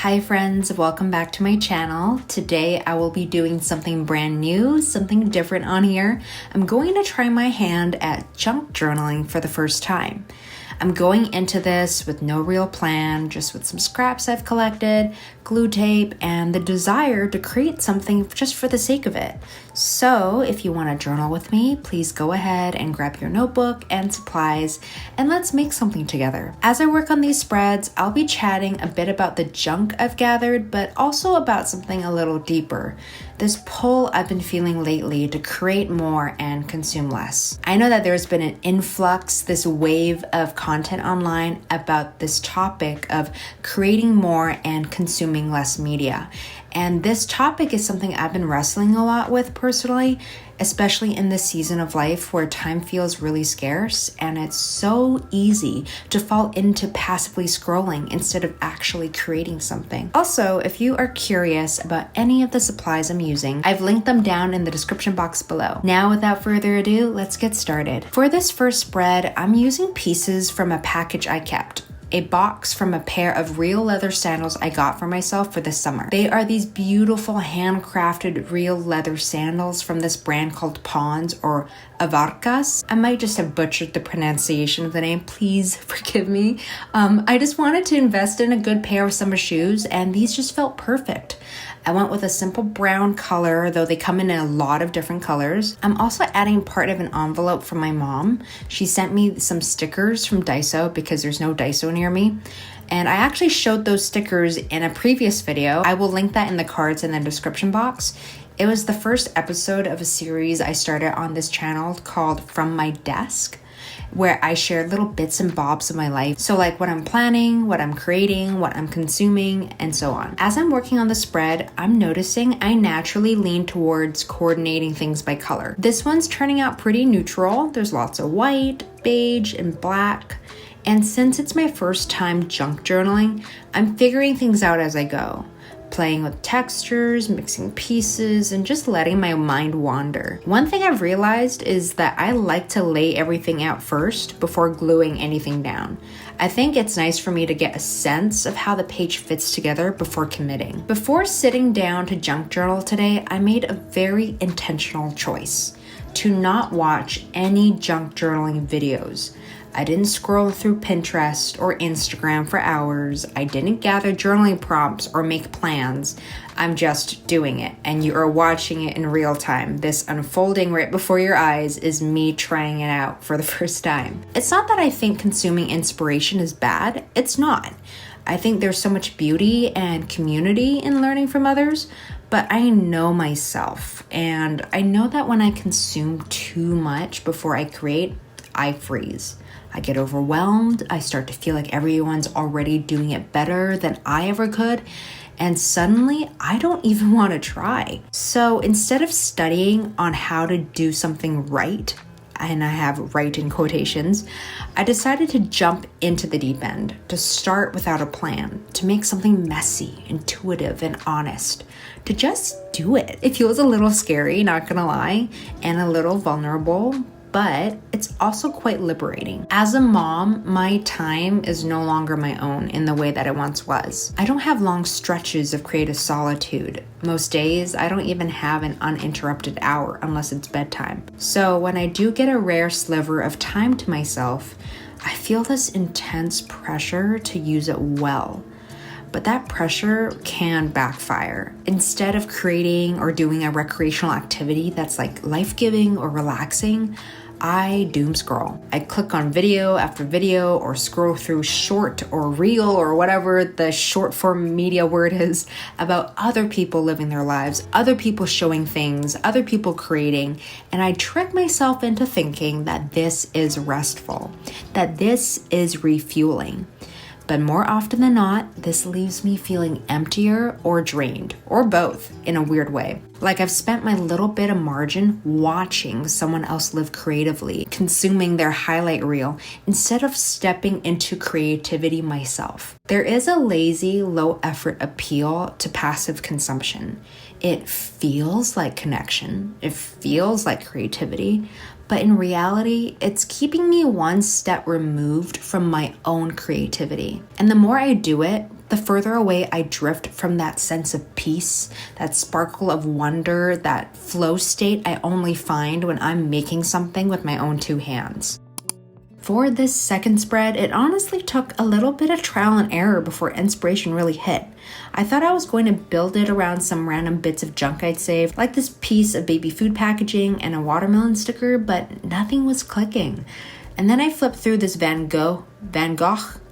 Hi friends, welcome back to my channel. Today I will be doing something brand new, something different on here. I'm going to try my hand at junk journaling for the first time. I'm going into this with no real plan, just with some scraps I've collected, glue tape, and the desire to create something just for the sake of it. So if you want to journal with me, please go ahead and grab your notebook and supplies, and let's make something together. As I work on these spreads, I'll be chatting a bit about the junk I've gathered, but also about something a little deeper. This pull I've been feeling lately to create more and consume less. I know that there's been an influx, this wave of content online about this topic of creating more and consuming less media. And this topic is something I've been wrestling a lot with personally, especially in this season of life where time feels really scarce and it's so easy to fall into passively scrolling instead of actually creating something. Also, if you are curious about any of the supplies I'm using, I've linked them down in the description box below. Now, without further ado, let's get started. For this first spread, I'm using pieces from a package I kept. A box from a pair of real leather sandals I got for myself for this summer. They are these beautiful handcrafted real leather sandals from this brand called Pons or Avarcas. I might just have butchered the pronunciation of the name, please forgive me. I just wanted to invest in a good pair of summer shoes and these just felt perfect. I went with a simple brown color, though they come in a lot of different colors. I'm also adding part of an envelope from my mom. She sent me some stickers from Daiso because there's no Daiso near me. And I actually showed those stickers in a previous video. I will link that in the cards in the description box. It was the first episode of a series I started on this channel called From My Desk, where I shared little bits and bobs of my life. So like what I'm planning, what I'm creating, what I'm consuming, and so on. As I'm working on the spread, I'm noticing I naturally lean towards coordinating things by color. This one's turning out pretty neutral. There's lots of white, beige, and black. And since it's my first time junk journaling, I'm figuring things out as I go. Playing with textures, mixing pieces, and just letting my mind wander. One thing I've realized is that I like to lay everything out first before gluing anything down. I think it's nice for me to get a sense of how the page fits together before committing. Before sitting down to junk journal today, I made a very intentional choice to not watch any junk journaling videos. I didn't scroll through Pinterest or Instagram for hours. I didn't gather journaling prompts or make plans. I'm just doing it, and you are watching it in real time. This unfolding right before your eyes is me trying it out for the first time. It's not that I think consuming inspiration is bad. It's not. I think there's so much beauty and community in learning from others, but I know myself, and I know that when I consume too much before I create, I freeze. I get overwhelmed. I start to feel like everyone's already doing it better than I ever could. And suddenly I don't even want to try. So instead of studying on how to do something right, and I have right in quotations, I decided to jump into the deep end, to start without a plan, to make something messy, intuitive, and honest, to just do it. It feels a little scary, not gonna lie, and a little vulnerable, but it's also quite liberating. As a mom, my time is no longer my own in the way that it once was. I don't have long stretches of creative solitude. Most days, I don't even have an uninterrupted hour unless it's bedtime. So when I do get a rare sliver of time to myself, I feel this intense pressure to use it well. But that pressure can backfire. Instead of creating or doing a recreational activity that's like life-giving or relaxing, I doom scroll. I click on video after video or scroll through short or reel or whatever the short form media word is about other people living their lives, other people showing things, other people creating, and I trick myself into thinking that this is restful, that this is refueling. But more often than not, this leaves me feeling emptier or drained, or both in a weird way. Like I've spent my little bit of margin watching someone else live creatively, consuming their highlight reel, instead of stepping into creativity myself. There is a lazy, low-effort appeal to passive consumption. It feels like connection. It feels like creativity. But in reality, it's keeping me one step removed from my own creativity. And the more I do it, the further away I drift from that sense of peace, that sparkle of wonder, that flow state I only find when I'm making something with my own two hands. For this second spread, it honestly took a little bit of trial and error before inspiration really hit. I thought I was going to build it around some random bits of junk I'd saved, like this piece of baby food packaging and a watermelon sticker, but nothing was clicking. And then I flipped through this Van Gogh.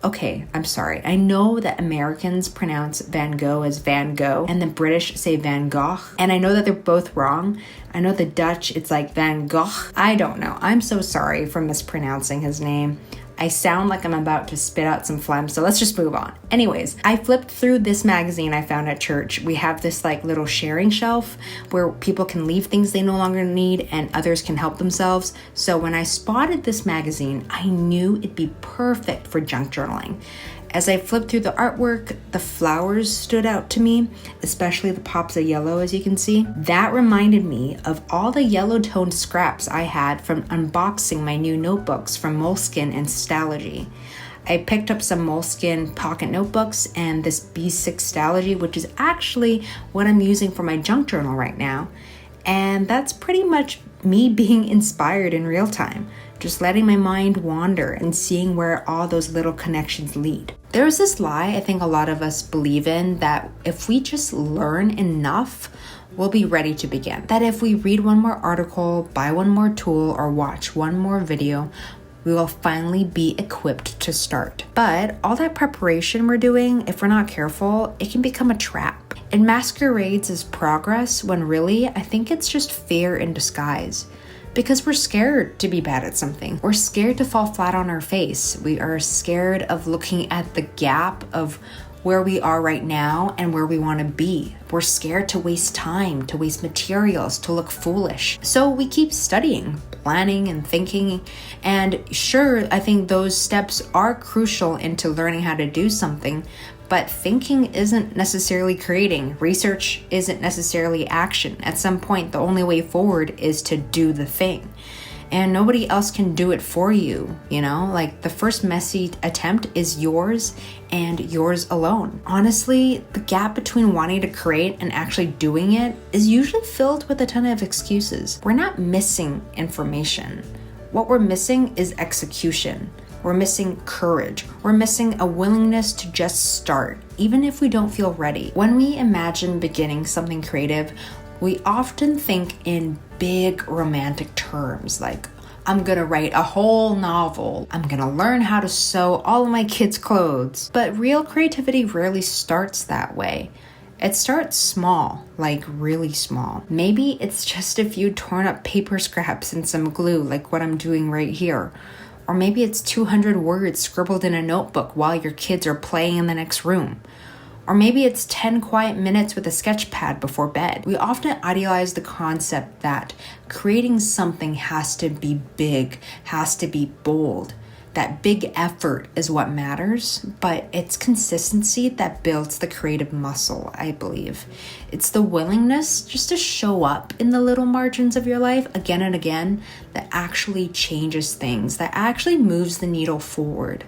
Okay, I'm sorry. I know that Americans pronounce Van Gogh as Van Gogh and the British say Van Gogh. And I know that they're both wrong. I know the Dutch, it's like Van Gogh. I don't know. I'm so sorry for mispronouncing his name. I sound like I'm about to spit out some phlegm, so let's just move on. Anyways, I flipped through this magazine I found at church. We have this like little sharing shelf where people can leave things they no longer need and others can help themselves. So when I spotted this magazine, I knew it'd be perfect for junk journaling. As I flipped through the artwork, the flowers stood out to me, especially the pops of yellow, as you can see. That reminded me of all the yellow toned scraps I had from unboxing my new notebooks from Moleskine and Stalogy. I picked up some Moleskine pocket notebooks and this B6 Stalogy, which is actually what I'm using for my junk journal right now. And that's pretty much me being inspired in real time, just letting my mind wander and seeing where all those little connections lead. There's this lie I think a lot of us believe in, that if we just learn enough, we'll be ready to begin. That if we read one more article, buy one more tool, or watch one more video, we will finally be equipped to start. But all that preparation we're doing, if we're not careful, it can become a trap. It masquerades as progress when really, I think it's just fear in disguise. Because we're scared to be bad at something. We're scared to fall flat on our face. We are scared of looking at the gap of where we are right now and where we want to be. We're scared to waste time, to waste materials, to look foolish. So we keep studying, planning, and thinking. And sure, I think those steps are crucial into learning how to do something. But thinking isn't necessarily creating. Research isn't necessarily action. At some point, the only way forward is to do the thing. And nobody else can do it for you, Like the first messy attempt is yours and yours alone. Honestly, the gap between wanting to create and actually doing it is usually filled with a ton of excuses. We're not missing information. What we're missing is execution. We're missing courage. We're missing a willingness to just start, even if we don't feel ready. When we imagine beginning something creative, we often think in big romantic terms, like, I'm gonna write a whole novel. I'm gonna learn how to sew all of my kids' clothes. But real creativity rarely starts that way. It starts small, like really small. Maybe it's just a few torn up paper scraps and some glue, like what I'm doing right here. Or maybe it's 200 words scribbled in a notebook while your kids are playing in the next room. Or maybe it's 10 quiet minutes with a sketch pad before bed. We often idealize the concept that creating something has to be big, has to be bold. That big effort is what matters, but it's consistency that builds the creative muscle, I believe. It's the willingness just to show up in the little margins of your life again and again that actually changes things, that actually moves the needle forward.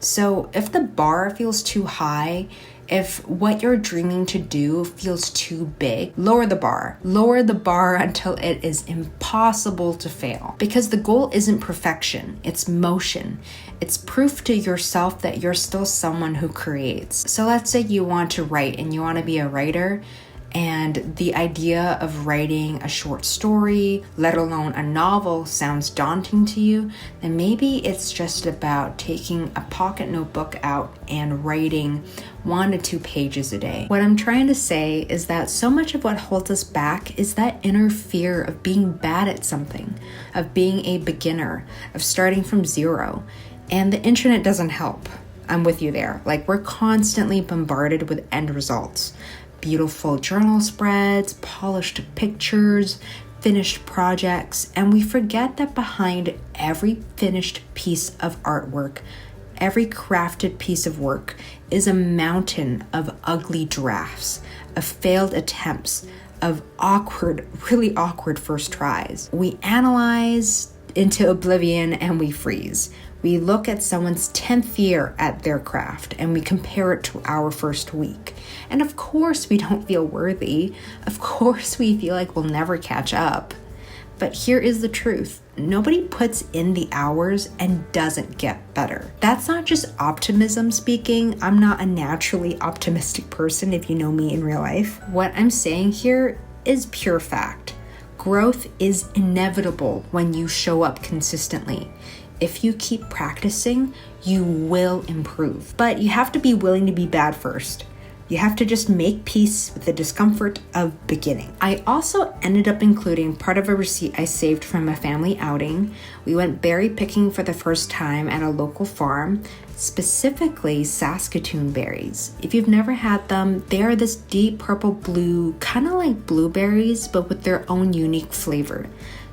So if the bar feels too high, if what you're dreaming to do feels too big, lower the bar. Lower the bar until it is impossible to fail. Because the goal isn't perfection, it's motion. It's proof to yourself that you're still someone who creates. So let's say you want to write and you want to be a writer, and the idea of writing a short story, let alone a novel, sounds daunting to you, then maybe it's just about taking a pocket notebook out and writing 1 to 2 pages a day. What I'm trying to say is that so much of what holds us back is that inner fear of being bad at something, of being a beginner, of starting from zero. And the internet doesn't help. I'm with you there. Like, we're constantly bombarded with end results. Beautiful journal spreads, polished pictures, finished projects, and we forget that behind every finished piece of artwork, every crafted piece of work is a mountain of ugly drafts, of failed attempts, of really awkward first tries. We analyze into oblivion and we freeze. We look at someone's 10th year at their craft and we compare it to our first week. And of course we don't feel worthy. Of course we feel like we'll never catch up. But here is the truth. Nobody puts in the hours and doesn't get better. That's not just optimism speaking. I'm not a naturally optimistic person if you know me in real life. What I'm saying here is pure fact. Growth is inevitable when you show up consistently. If you keep practicing, you will improve. But you have to be willing to be bad first. You have to just make peace with the discomfort of beginning. I also ended up including part of a receipt I saved from a family outing. We went berry picking for the first time at a local farm, specifically Saskatoon berries. If you've never had them, they are this deep purple blue, kind of like blueberries, but with their own unique flavor.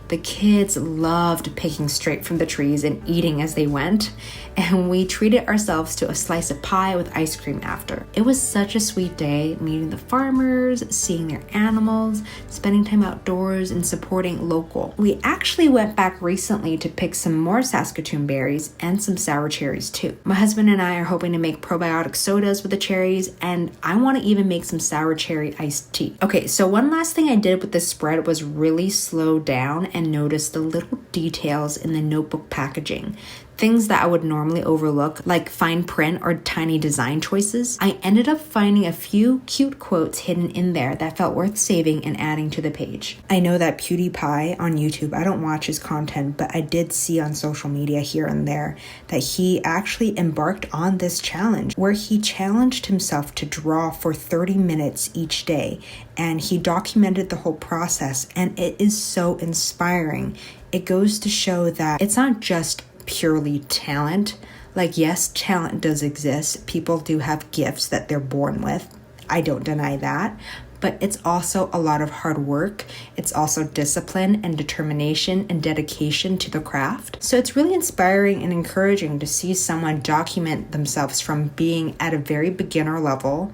The kids loved picking straight from the trees and eating as they went, and we treated ourselves to a slice of pie with ice cream after. It was such a sweet day, meeting the farmers, seeing their animals, spending time outdoors, and supporting local. We actually went back recently to pick some more Saskatoon berries and some sour cherries too. My husband and I are hoping to make probiotic sodas with the cherries, and I want to even make some sour cherry iced tea. Okay, so one last thing I did with this spread was really slow down and notice the little details in the notebook packaging. Things that I would normally overlook, like fine print or tiny design choices. I ended up finding a few cute quotes hidden in there that felt worth saving and adding to the page. I know that PewDiePie on YouTube, I don't watch his content, but I did see on social media here and there that he actually embarked on this challenge where he challenged himself to draw for 30 minutes each day, and he documented the whole process, and it is so inspiring. It goes to show that it's not just purely talent. Like, yes, talent does exist. People do have gifts that they're born with. I don't deny that. But it's also a lot of hard work. It's also discipline and determination and dedication to the craft. So it's really inspiring and encouraging to see someone document themselves from being at a very beginner level,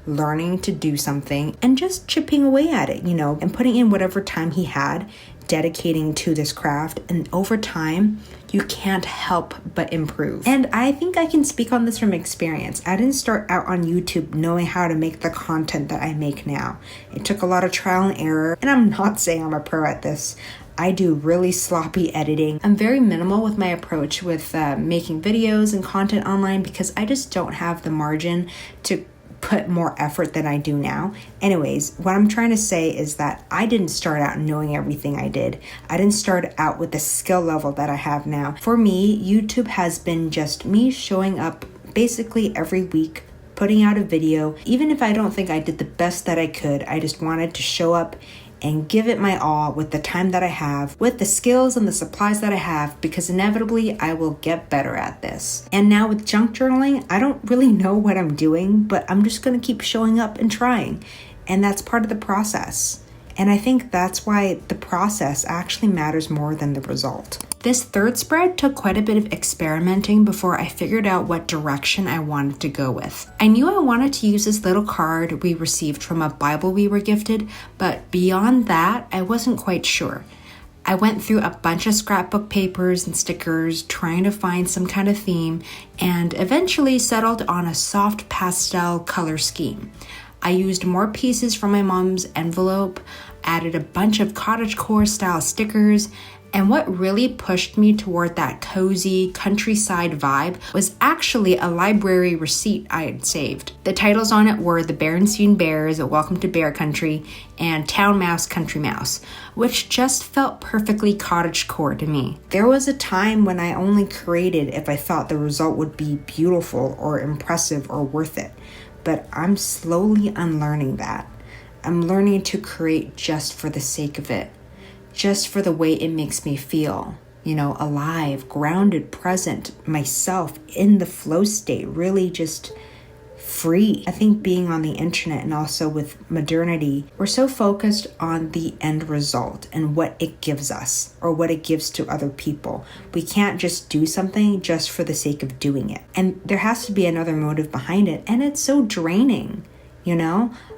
learning to do something and just chipping away at it, and putting in whatever time he had, dedicating to this craft. And over time, you can't help but improve. And I think I can speak on this from experience. I didn't start out on YouTube knowing how to make the content that I make now. It took a lot of trial and error, and I'm not saying I'm a pro at this. I do really sloppy editing. I'm very minimal with my approach with making videos and content online because I just don't have the margin to put more effort than I do now. Anyways, what I'm trying to say is that I didn't start out knowing everything I did. I didn't start out with the skill level that I have now. For me, YouTube has been just me showing up basically every week, putting out a video. Even if I don't think I did the best that I could, I just wanted to show up and give it my all with the time that I have, with the skills and the supplies that I have, because inevitably I will get better at this. And now with junk journaling, I don't really know what I'm doing, but I'm just going to keep showing up and trying. And that's part of the process. And I think that's why the process actually matters more than the result. This third spread took quite a bit of experimenting before I figured out what direction I wanted to go with. I knew I wanted to use this little card we received from a Bible we were gifted, but beyond that, I wasn't quite sure. I went through a bunch of scrapbook papers and stickers trying to find some kind of theme and eventually settled on a soft pastel color scheme. I used more pieces from my mom's envelope, added a bunch of cottagecore style stickers, and what really pushed me toward that cozy countryside vibe was actually a library receipt I had saved. The titles on it were The Berenstain Bears, Welcome to Bear Country, and Town Mouse, Country Mouse, which just felt perfectly cottagecore to me. There was a time when I only created if I thought the result would be beautiful or impressive or worth it. But I'm slowly unlearning that. I'm learning to create just for the sake of it, just for the way it makes me feel, alive, grounded, present, myself in the flow state, really just free. I think being on the internet and also with modernity, we're so focused on the end result and what it gives us or what it gives to other people. We can't just do something just for the sake of doing it. And there has to be another motive behind it. And it's so draining.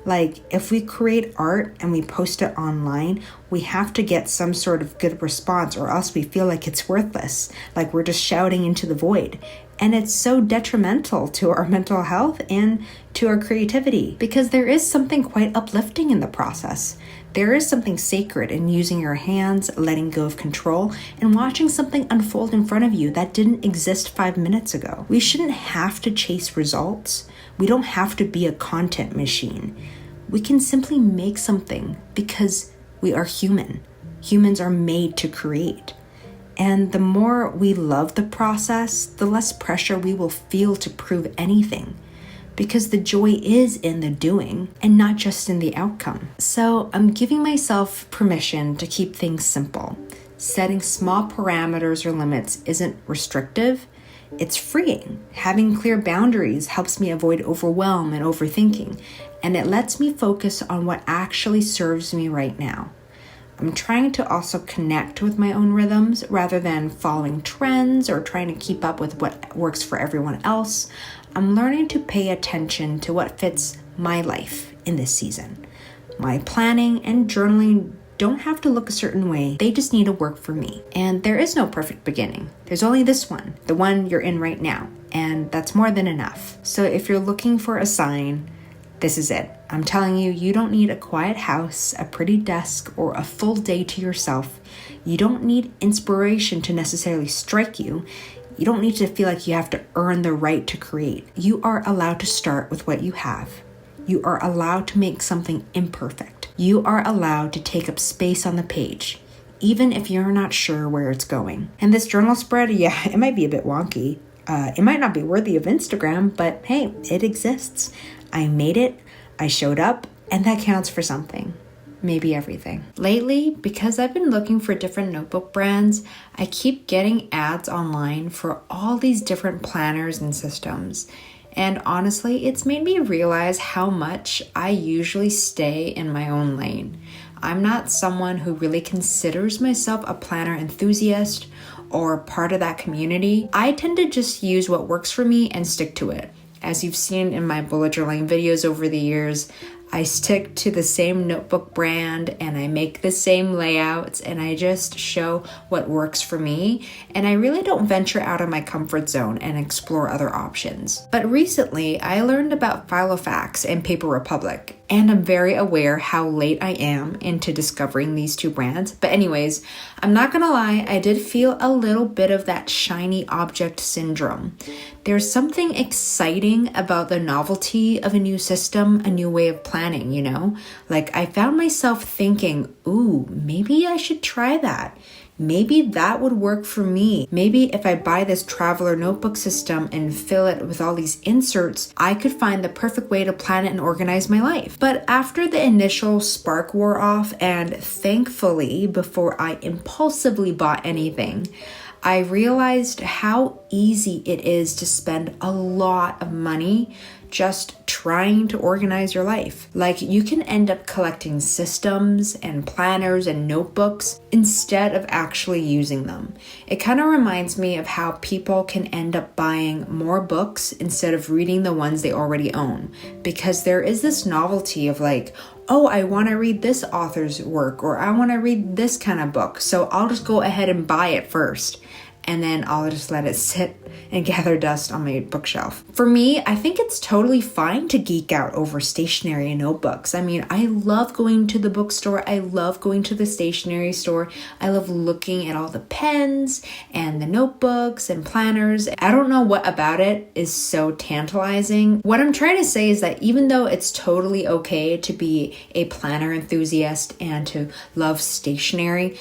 Like if we create art and we post it online, we have to get some sort of good response or else we feel like it's worthless, like we're just shouting into the void. And it's so detrimental to our mental health and to our creativity because there is something quite uplifting in the process. There is something sacred in using your hands, letting go of control, and watching something unfold in front of you that didn't exist 5 minutes ago. We shouldn't have to chase results. We don't have to be a content machine. We can simply make something because we are human. Humans are made to create. And the more we love the process, the less pressure we will feel to prove anything. Because the joy is in the doing and not just in the outcome. So I'm giving myself permission to keep things simple. Setting small parameters or limits isn't restrictive, it's freeing. Having clear boundaries helps me avoid overwhelm and overthinking, and it lets me focus on what actually serves me right now. I'm trying to also connect with my own rhythms rather than following trends or trying to keep up with what works for everyone else. I'm learning to pay attention to what fits my life in this season. My planning and journaling don't have to look a certain way. They just need to work for me. And there is no perfect beginning. There's only this one, the one you're in right now. And that's more than enough. So if you're looking for a sign, this is it. I'm telling you, you don't need a quiet house, a pretty desk, or a full day to yourself. You don't need inspiration to necessarily strike you. You don't need to feel like you have to earn the right to create. You are allowed to start with what you have. You are allowed to make something imperfect. You are allowed to take up space on the page, even if you're not sure where it's going. And this journal spread, it might be a bit wonky. It might not be worthy of Instagram, but hey, it exists. I made it, I showed up, and that counts for something. Maybe everything. Lately, because I've been looking for different notebook brands, I keep getting ads online for all these different planners and systems. And honestly, it's made me realize how much I usually stay in my own lane. I'm not someone who really considers myself a planner enthusiast or part of that community. I tend to just use what works for me and stick to it. As you've seen in my bullet journaling videos over the years, I stick to the same notebook brand and I make the same layouts and I just show what works for me. And I really don't venture out of my comfort zone and explore other options. But recently, I learned about Filofax and Paper Republic. And I'm very aware how late I am into discovering these two brands. But anyways, I'm not gonna lie, I did feel a little bit of that shiny object syndrome. There's something exciting about the novelty of a new system, a new way of planning, Like I found myself thinking, ooh, maybe I should try that. Maybe that would work for me. Maybe if I buy this traveler notebook system and fill it with all these inserts, I could find the perfect way to plan it and organize my life. But after the initial spark wore off, and thankfully before I impulsively bought anything, I realized how easy it is to spend a lot of money just trying to organize your life. Like you can end up collecting systems and planners and notebooks instead of actually using them. It kind of reminds me of how people can end up buying more books instead of reading the ones they already own, because there is this novelty of like, oh, I want to read this author's work, or I want to read this kind of book, so I'll just go ahead and buy it first. And then I'll just let it sit and gather dust on my bookshelf. For me, I think it's totally fine to geek out over stationery and notebooks. I mean, I love going to the bookstore. I love going to the stationery store. I love looking at all the pens and the notebooks and planners. I don't know what about it is so tantalizing. What I'm trying to say is that even though it's totally okay to be a planner enthusiast and to love stationery,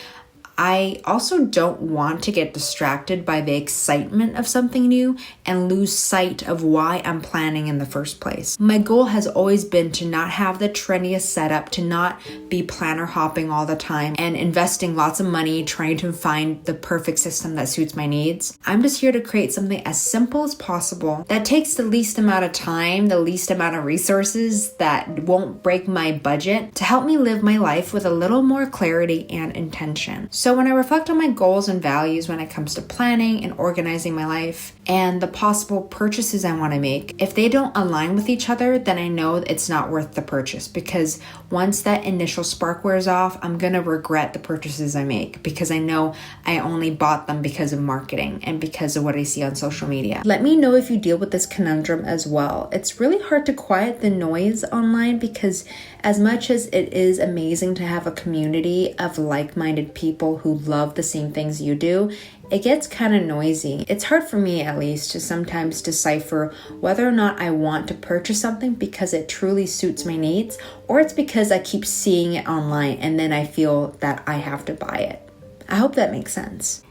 I also don't want to get distracted by the excitement of something new and lose sight of why I'm planning in the first place. My goal has always been to not have the trendiest setup, to not be planner hopping all the time and investing lots of money trying to find the perfect system that suits my needs. I'm just here to create something as simple as possible that takes the least amount of time, the least amount of resources, that won't break my budget, to help me live my life with a little more clarity and intention. So when I reflect on my goals and values when it comes to planning and organizing my life and the possible purchases I want to make, if they don't align with each other, then I know it's not worth the purchase, because once that initial spark wears off, I'm going to regret the purchases I make because I know I only bought them because of marketing and because of what I see on social media. Let me know if you deal with this conundrum as well. It's really hard to quiet the noise online because as much as it is amazing to have a community of like-minded people who love the same things you do, it gets kind of noisy. It's hard for me, at least, to sometimes decipher whether or not I want to purchase something because it truly suits my needs, or it's because I keep seeing it online and then I feel that I have to buy it. I hope that makes sense.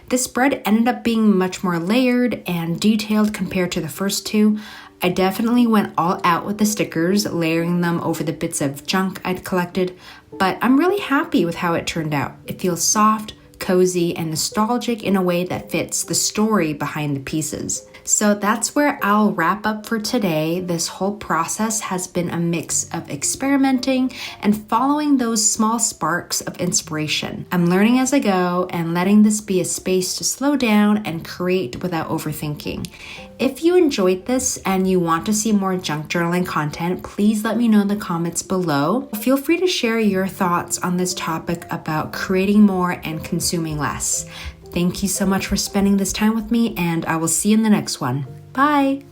This spread ended up being much more layered and detailed compared to the first two. I definitely went all out with the stickers, layering them over the bits of junk I'd collected, but I'm really happy with how it turned out. It feels soft, cozy, and nostalgic in a way that fits the story behind the pieces. So that's where I'll wrap up for today. This whole process has been a mix of experimenting and following those small sparks of inspiration. I'm learning as I go and letting this be a space to slow down and create without overthinking. If you enjoyed this and you want to see more junk journaling content, please let me know in the comments below. Feel free to share your thoughts on this topic about creating more and consuming less. Thank you so much for spending this time with me, and I will see you in the next one. Bye!